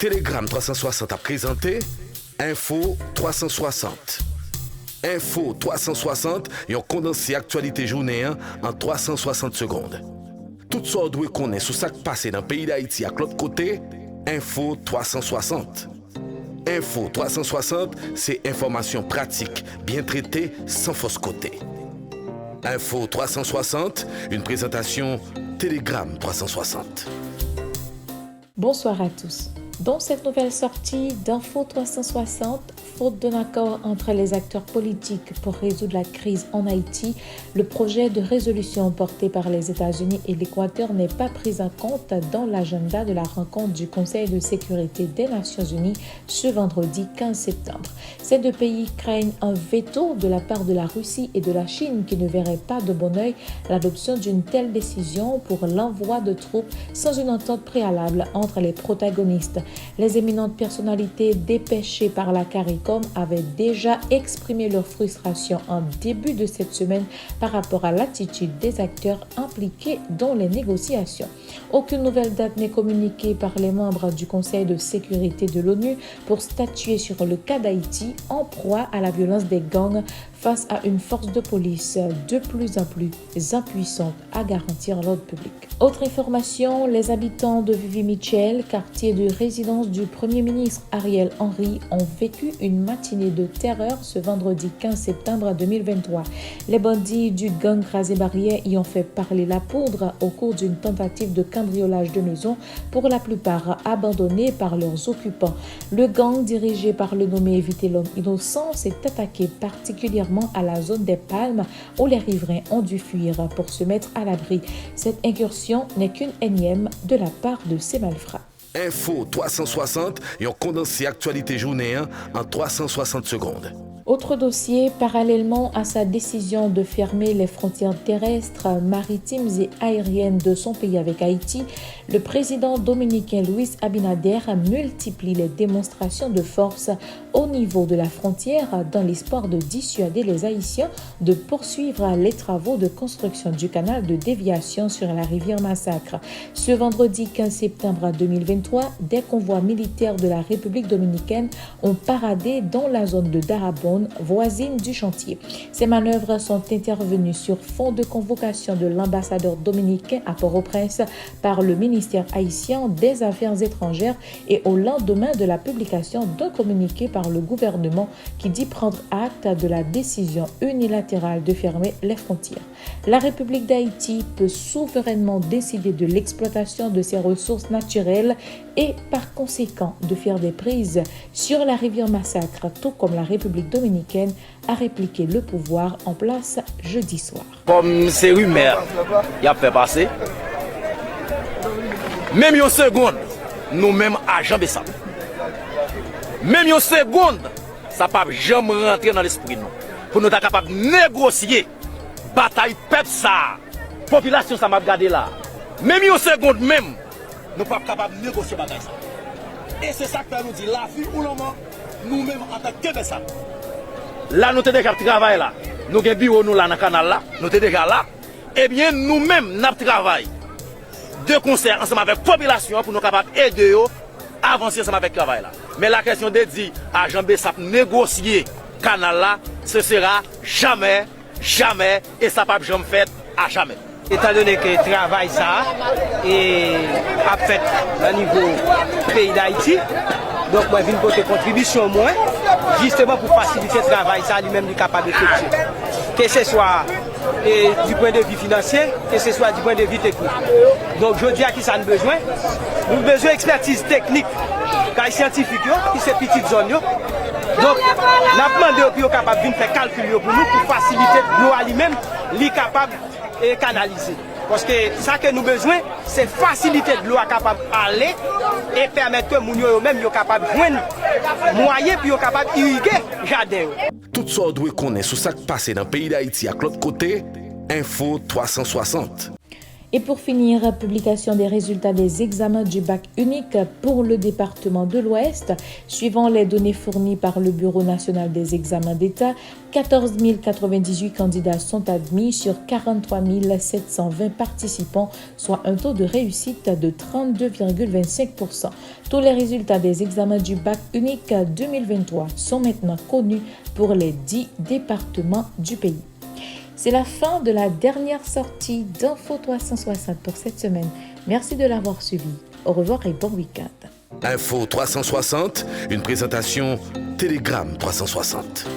Telegram 360 a présenté Info 360. Info 360, yon condensé actualité journée en 360 secondes. Tout ça doit connaître sur ce qui passe dans le pays d'Haïti à l'autre côté, Info 360. Info 360, c'est information pratique, bien traitée, sans fausse côté. Info 360, une présentation Telegram 360. Bonsoir à tous. Dans cette nouvelle sortie d'Info 360, faute d'un accord entre les acteurs politiques pour résoudre la crise en Haïti, le projet de résolution porté par les États-Unis et l'Équateur n'est pas pris en compte dans l'agenda de la rencontre du Conseil de sécurité des Nations Unies ce vendredi 15 septembre. Ces deux pays craignent un veto de la part de la Russie et de la Chine qui ne verraient pas de bon œil l'adoption d'une telle décision pour l'envoi de troupes sans une entente préalable entre les protagonistes. Les éminentes personnalités dépêchées par la CARICOM avaient déjà exprimé leur frustration en début de cette semaine par rapport à l'attitude des acteurs impliqués dans les négociations. Aucune nouvelle date n'est communiquée par les membres du Conseil de sécurité de l'ONU pour statuer sur le cas d'Haïti en proie à la violence des gangs face à une force de police de plus en plus impuissante à garantir l'ordre public. Autre information, les habitants de Vivi-Michel, quartier de résidence du Premier ministre Ariel Henry, ont vécu une matinée de terreur ce vendredi 15 septembre 2023. Les bandits du gang Rasé Barrière y ont fait parler la poudre au cours d'une tentative de cambriolage de maisons, pour la plupart abandonnées par leurs occupants. Le gang, dirigé par le nommé Éviter l'homme innocent, s'est attaqué particulièrement à la zone des Palmes où les riverains ont dû fuir pour se mettre à l'abri. Cette incursion n'est qu'une énième de la part de ces malfrats. Info 360, yon condensé actualité journée en 360 secondes. Autre dossier, parallèlement à sa décision de fermer les frontières terrestres, maritimes et aériennes de son pays avec Haïti, le président dominicain Luis Abinader multiplie les démonstrations de force au niveau de la frontière dans l'espoir de dissuader les Haïtiens de poursuivre les travaux de construction du canal de déviation sur la rivière Massacre. Ce vendredi 15 septembre 2023, des convois militaires de la République dominicaine ont paradé dans la zone de Darabon, voisine du chantier. Ces manœuvres sont intervenues sur fond de convocation de l'ambassadeur dominicain à Port-au-Prince par le ministère haïtien des Affaires étrangères et au lendemain de la publication d'un communiqué par le gouvernement qui dit prendre acte de la décision unilatérale de fermer les frontières. La République d'Haïti peut souverainement décider de l'exploitation de ses ressources naturelles et par conséquent de faire des prises sur la rivière Massacre, tout comme la République dominicaine a répliqué le pouvoir en place jeudi soir. Comme ces rumeurs y a fait passer, même une seconde, nous-mêmes à Jean Bessap. Même une seconde, ça ne peut jamais rentrer dans l'esprit nous. Pour nous être capables de négocier, bataille peuple ça, population ça m'a regardé là. Même une seconde même, nous ne sommes pas capables de négocier bataille ça. Et c'est ça que nous dit, la vie ou l'homme, nous-mêmes en tant que Bessap. Là, nous sommes déjà travaillé là. Nous avons un bureau nous là dans le canal là. Nous sommes déjà là. Eh bien, nous-mêmes, nous travaillons de concert ensemble avec la population pour nous capables d'aider à avancer ensemble avec le travail là. Mais la question de dire à Jean Bessap négocier le canal là, ce sera jamais, jamais, et ça ne peut jamais faire à jamais. Étant donné que le travail ça a fait au niveau du pays d'Haïti, donc moi je viens porter contribution moins, justement pour faciliter le travail ça lui-même est capable d'effectuer. Que ce soit du point de vue financier, que ce soit du point de vue technique. Donc je dis à qui ça nous besoin. Nous avons besoin d'expertise technique, scientifique, qui c'est petite zone. Donc, nous avons demandé aux capables de faire calcul pour nous, pour faciliter l'eau à lui-même, lui capable de canaliser. Parce que ça que nous avons besoin, c'est faciliter de l'eau capable d'aller et permettre que nous eux-mêmes soient capables de joindre moyens pour capable d'irriguer le jardin. Tout ça doit connaître sur ce qui passe dans le pays d'Haïti à l'autre côté, Info 360. Et pour finir, publication des résultats des examens du bac unique pour le département de l'Ouest. Suivant les données fournies par le Bureau national des examens d'État, 14 098 candidats sont admis sur 43 720 participants, soit un taux de réussite de 32,25%. Tous les résultats des examens du bac unique 2023 sont maintenant connus pour les 10 départements du pays. C'est la fin de la dernière sortie d'Info 360 pour cette semaine. Merci de l'avoir suivi. Au revoir et bon week-end. Info 360, une présentation Télégramme 360.